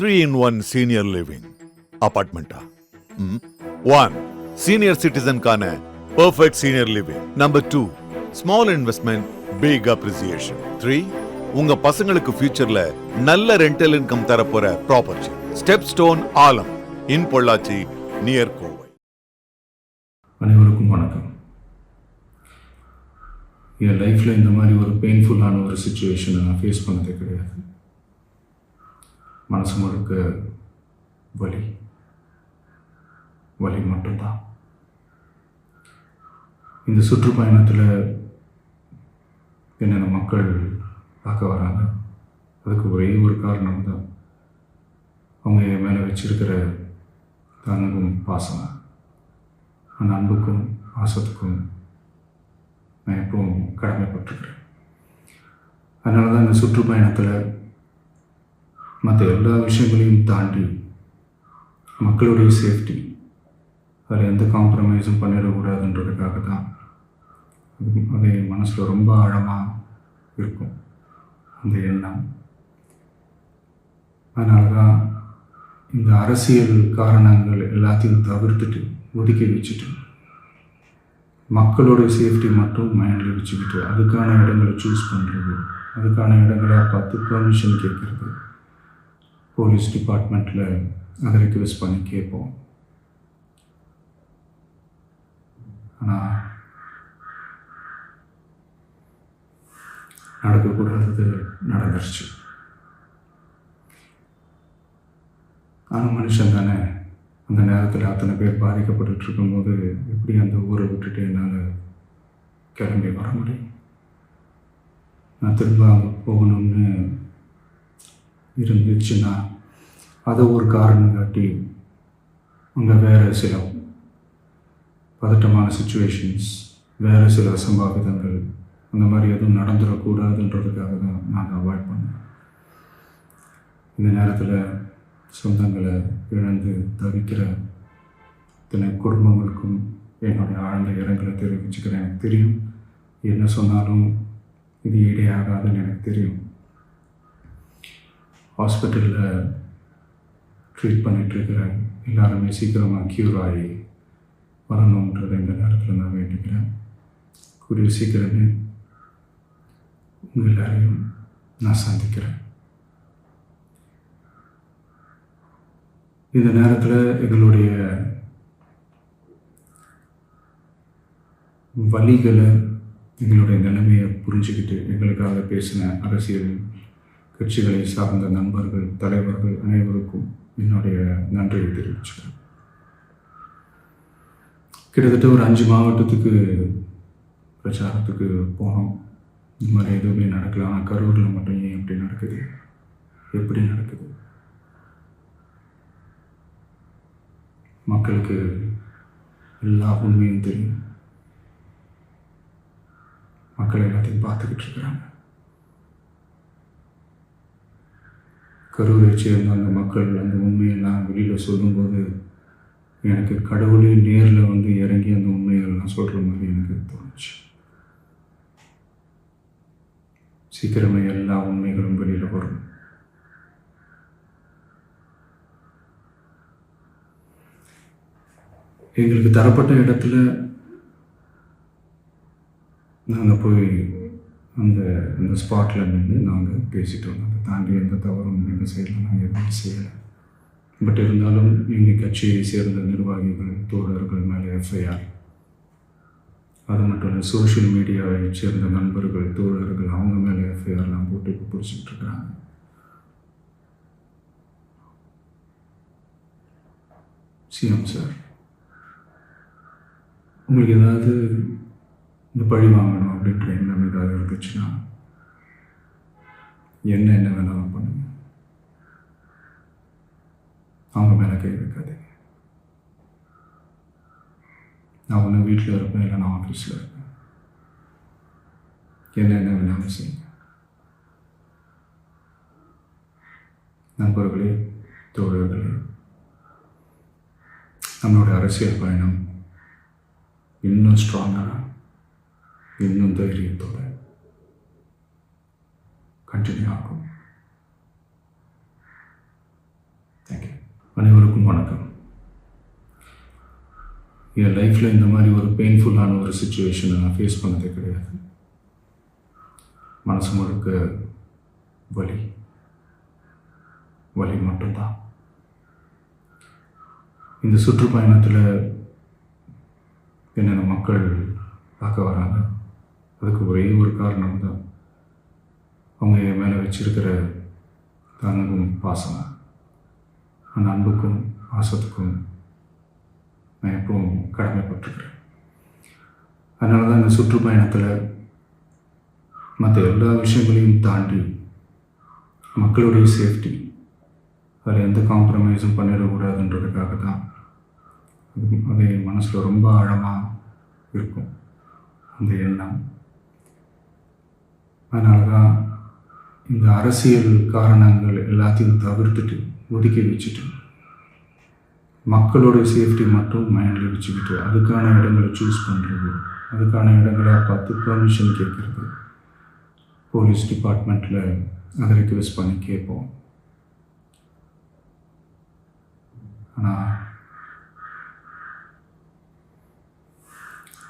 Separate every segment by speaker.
Speaker 1: 3-in-1 senior living apartment. 1. Senior citizen கான perfect senior living. Number 2. Small investment, big appreciation. 3. உங்க பசங்களுக்கு ஃபியூச்சர்ல நல்ல ரெண்டல் இன்கம் தரப்போற ப்ராப்பர்ட்டி. ஸ்டெப் ஸ்டோன் ஆலம் இன் பொள்ளாச்சி நியர் கோவை.
Speaker 2: அனைவருக்கும் வணக்கம். என் லைஃப்பில் இந்த மாதிரி ஒரு பெயின்ஃபுல்லான ஒரு சுச்சுவேஷனை நான் ஃபேஸ் பண்ணதே கிடையாது. மனசு முழுக்க வலி மட்டும்தான். இந்த சுற்றுப்பயணத்தில் என்னென்ன மக்கள் பார்க்க வராங்க, அதுக்கு ஒரே ஒரு காரணம் தான், அவங்க என் மேலே வச்சிருக்கிற அன்பும் பாசம். அந்த அன்புக்கும் பாசத்துக்கும் நான் எப்பவும் கடமைப்பட்டிருக்கிறேன். அதனால தான் இந்த சுற்றுப்பயணத்தில் மற்ற எல்லா விஷயங்களையும் தாண்டி மக்களுடைய சேஃப்டி, அதில் எந்த காம்ப்ரமைஸும் பண்ணிடக்கூடாதுன்றதுக்காக தான் அது என் மனசில் ரொம்ப ஆழமாக இருக்கும் அந்த எண்ணம். அதனால தான் இந்த அரசியல் காரணங்கள் எல்லாத்தையும் தவிர்த்துட்டு ஒதுக்கி வச்சுட்டு மக்களோட சேஃப்டி மட்டும் மைண்டில் வச்சுக்கிட்டு அதுக்கான இடங்களை சூஸ் பண்ணுறது, அதுக்கான இடங்களை பார்த்து பெர்மிஷன் கேட்குறது, போலீஸ் டிபார்ட்மெண்ட்டில் அதை ரிக்வெஸ்ட் பண்ணி கேட்போம். ஆனால் நடக்கக்கூடாதது நடந்துருச்சு. ஆனால் மனுஷன் தானே, அந்த நேரத்தில் அத்தனை பேர் பாதிக்கப்பட்டு இருக்கும்போது எப்படி அந்த ஊரை விட்டுட்டு என்னால் கிளம்பி வர முடியும்? நான் திரும்ப அங்கே போகணும்னு இருந்துச்சுன்னா அதை ஒரு காரணம் காட்டி அங்கே வேறு சில பதட்டமான சுச்சுவேஷன்ஸ், வேறு சில அசம்பாவிதங்கள், அந்த மாதிரி எதுவும் நடந்துடக்கூடாதுன்றதுக்காக தான் நான் அவாய்ட் பண்ணேன். இந்த நேரத்தில் சொந்தங்களை இழந்து தவிக்கிற இத்தனை குடும்பங்களுக்கும் என்னுடைய ஆழ்ந்த இரங்கலை தெரிவிச்சுக்கிறேன். எனக்கு தெரியும், என்ன சொன்னாலும் இது ஈடையாகாதுன்னு எனக்கு தெரியும். ஹாஸ்பிட்டலில் ட்ரீட் பண்ணிகிட்ருக்கிற எல்லாருமே சீக்கிரமாக க்யூர் ஆகி வரணுன்றதை இந்த நேரத்தில் நான் வேண்டிக்கிறேன். கூடிய சீக்கிரமே உங்கள் எல்லாரையும் நான் சந்திக்கிறேன். இந்த நேரத்தில் எங்களுடைய வலிகளை, எங்களுடைய நிலைமையை புரிஞ்சுக்கிட்டு எங்களுக்காக பேசின அரசியல் கட்சிகளை சார்ந்த நண்பர்கள், தலைவர்கள் அனைவருக்கும் என்னுடைய நன்றியை தெரிவிச்சுக்கிறேன். கிட்டத்தட்ட ஒரு 5 மாவட்டத்துக்கு பிரச்சாரத்துக்கு போனோம். இந்த மாதிரி எதுவுமே நடக்கல. ஆனால் கரூரில் மட்டும் ஏன் எப்படி நடக்குது, எப்படி நடக்குது? மக்களுக்கு எல்லா உண்மையும் தெரியும். மக்கள் எல்லாத்தையும் பார்த்துக்கிட்டு இருக்கிறாங்க. கரூரை சேர்ந்த அந்த மக்கள் அந்த உண்மையெல்லாம் வெளியில் சொல்லும்போது எனக்கு கடவுளே நேரில் வந்து இறங்கி அந்த உண்மைகள்லாம் சொல்கிற மாதிரி எனக்கு தோணுச்சு. சீக்கிரமே எல்லா உண்மைகளும் வெளியில் வரும். எங்களுக்கு தரப்பட்ட இடத்துல நாங்கள் போய் அந்த ஸ்பாட்டில் நின்று நாங்கள் பேசிட்டோம். அதை தாண்டி எந்த தவறும் எங்கள் சைடில் நாங்கள் எதுவும் செய்யலை. பட் இருந்தாலும் எங்கள் கட்சியை சேர்ந்த நிர்வாகிகள், தோழர்கள் மேலே எஃப்ஐஆர், அது மட்டும் இல்லை சோஷியல் மீடியாவை சேர்ந்த நண்பர்கள், தோழர்கள், அவங்க மேலே எஃப்ஐஆர்லாம் போட்டு இப்போ பிடிச்சிக்கிட்டு இருக்கிறாங்க. சிஎம் சார், உங்களுக்கு ஏதாவது இந்த பழி வாங்கணும் அப்படின்ற எண்ணம் ஏதாவது இருந்துச்சுன்னா என்ன வேணாலும் பண்ணுங்க. அவங்க மேலே கை வைக்காதீங்க. நான் ஒன்று வீட்டில் இருப்பேன், இல்லை நான் ஆஃபீஸில் இருப்பேன். என்ன வேணாலும் செய்யுங்க. நண்பர்களே, தோழர்களே, நம்மளோட அரசியல் பயணம் இன்னும் ஸ்ட்ராங்காக, இன்னும் தைரியத்தோட கண்டினியூ ஆகும். எல்லோருக்கும் வணக்கம். என் லைஃப்பில் இந்த மாதிரி ஒரு பெயின்ஃபுல்லான ஒரு சுச்சுவேஷனை நான் ஃபேஸ் பண்ணதே கிடையாது. மனசு முழுக்க வலி வலி மட்டும்தான். இந்த சுற்றுப்பயணத்தில் என்னென்ன மக்கள் பார்க்க வராங்க, அதுக்கு ஒரே ஒரு காரணம் தான், அவங்க என் மேலே வச்சிருக்கிற அன்பும் பாசம். அந்த அன்புக்கும் பாசத்துக்கும் நான் எப்பவும் கடமைப்பட்டிருக்கிறேன். அதனால தான் இந்த சுற்றுப்பயணத்தில் மற்ற எல்லா விஷயங்களையும் தாண்டி மக்களுடைய சேஃப்டி, அதில் எந்த காம்ப்ரமைஸும் பண்ணிடக்கூடாதுன்றதுக்காக தான் அது என் மனசில் ரொம்ப ஆழமாக இருக்கும் அந்த எண்ணம். அதனால தான் இந்த அரசியல் காரணங்கள் எல்லாத்தையும் தவிர்த்துட்டு ஒதுக்கி வச்சுட்டு மக்களோட சேஃப்டி மட்டும் மைண்டில் வச்சுக்கிட்டு அதுக்கான இடங்களை சூஸ் பண்ணுறது, அதுக்கான இடங்களை பார்த்து பெர்மிஷன் கேட்குறது, போலீஸ் டிபார்ட்மெண்ட்டில் அதை ரிக்வெஸ்ட் பண்ணி கேட்போம். ஆனால்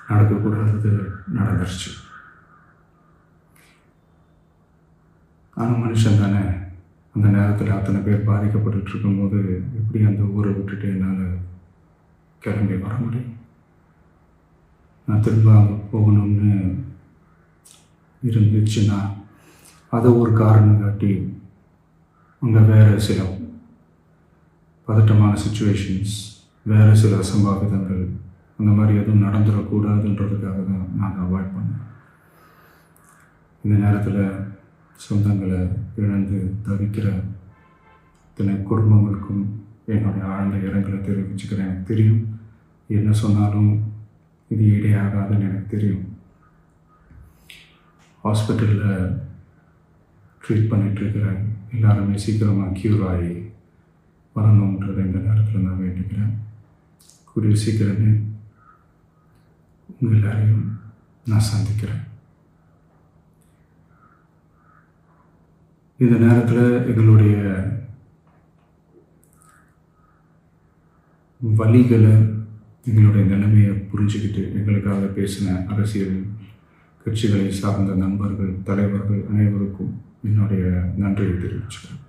Speaker 2: நடக்கக்கூடாதது நடந்துருச்சு. ஆனால் மனுஷன் தானே, அந்த நேரத்தில் அத்தனை பேர் பாதிக்கப்பட்டு இருக்கும்போது எப்படி அந்த ஊரை விட்டுட்டு என்னால் கிளம்பி வர முடியும்? நான் திரும்ப அங்கே போகணும்னு இருந்துச்சுன்னா அதை ஒரு காரணம் காட்டி அங்கே வேறு சில பதட்டமான சுச்சுவேஷன்ஸ், வேறு சில அசம்பாவிதங்கள் அந்த மாதிரி எதுவும் நடந்துடக்கூடாதுன்றதுக்காக தான் நான் அவாய்ட் பண்ணேன். இந்த நேரத்தில் சொந்தங்களை இழந்து தவிக்கிற இத்தனை குடும்பங்களுக்கும் என்னுடைய ஆழ்ந்த இரங்கலை தெரிவிச்சுக்கிறேன். எனக்கு தெரியும், என்ன சொன்னாலும் இது ஈடையாகாதுன்னு எனக்கு தெரியும். ஹாஸ்பிட்டலில் ட்ரீட் பண்ணிகிட்ருக்கிற எல்லாருமே சீக்கிரமாக க்யூர் ஆகி வரணுன்றதை இந்த நேரத்தில் நான் வேண்டிக்கிறேன். கூடிய சீக்கிரமே உங்கள் எல்லாரையும் நான் சந்திக்கிறேன். இந்த நேரத்தில் எங்களுடைய வலிகளை, எங்களுடைய நிலைமையை புரிஞ்சுக்கிட்டு எங்களுக்காக பேசின அரசியல் கட்சிகளை சார்ந்த நண்பர்கள், தலைவர்கள் அனைவருக்கும் என்னுடைய நன்றியை தெரிவிச்சுக்கிறேன்.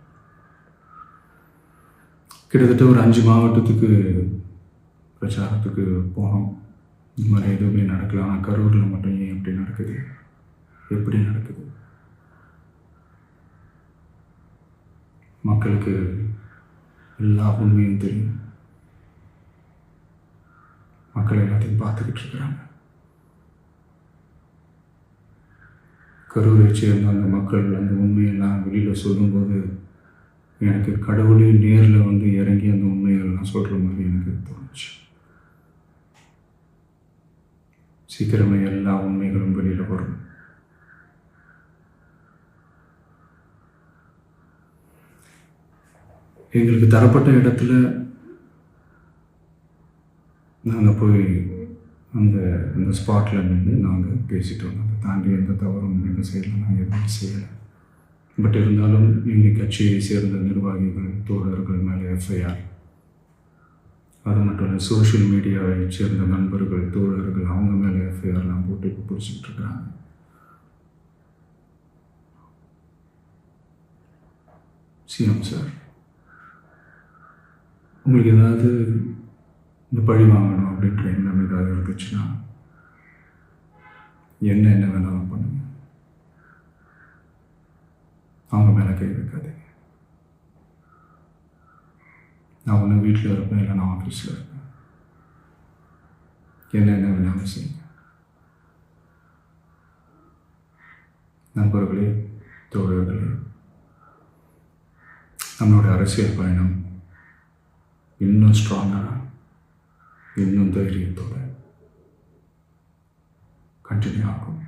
Speaker 2: கிட்டத்தட்ட ஒரு 5 மாவட்டத்துக்கு பிரச்சாரத்துக்கு போனோம். இந்த மாதிரி எதுவுமே நடக்கல. ஆனால் கரூரில் மட்டும் ஏன் எப்படி நடக்குது, எப்படி நடக்குது? மக்களுக்கு எல்லா உண்மையும் தெரியும். மக்கள் எல்லாத்தையும் பார்த்துக்கிட்டு இருக்கிறாங்க. கரூரை சேர்ந்த அந்த மக்கள் அந்த உண்மையெல்லாம் வெளியில் சொல்லும்போது எனக்கு கடவுளே நேரில் வந்து இறங்கி அந்த உண்மைகள்லாம் சொல்கிற மாதிரி எனக்கு தோணுச்சு. சீக்கிரமே எல்லா உண்மைகளும் வெளியில் வரும். எங்களுக்கு தரப்பட்ட இடத்துல நாங்கள் போய் அந்த ஸ்பாட்டில் நின்று நாங்கள் பேசிட்டு வந்தோம். அதை தாண்டி எந்த தவறும் எங்கள் சைடில் நாங்கள் எதுவும் செய்யலை. பட் இருந்தாலும் எங்கள் கட்சியை சேர்ந்த நிர்வாகிகள், தோழர்கள் மேலே எஃப்ஐஆர், அது மட்டும் இல்லை சோஷியல் மீடியாவை சேர்ந்த நண்பர்கள், தோழர்கள் அவங்க மேலே எஃப்ஐஆர்லாம் போட்டு இப்போ பிடிச்சிக்கிட்டு இருக்கிறாங்க. சிஎம் சார், உங்களுக்கு ஏதாவது இந்த பழி வாங்கணும் அப்படின்ற எண்ணம் ஏதாவது இருந்துச்சுன்னா என்ன வேணாலும் பண்ணுங்க. அவங்க மேலே கை வைக்காதீங்க. நான் ஒன்று வீட்டில் இருப்பேன், இல்லை நான் ஆஃபீஸில் இருப்பேன். என்ன வேணாலும் செய்யுங்க. நண்பர்களே, தோழர்களே, நம்மளோட அரசியல் பயணம் இன்னும் ஸ்ட்ராங்காக, இன்னும் தைரியத்தோட கண்டினியூ ஆகும்.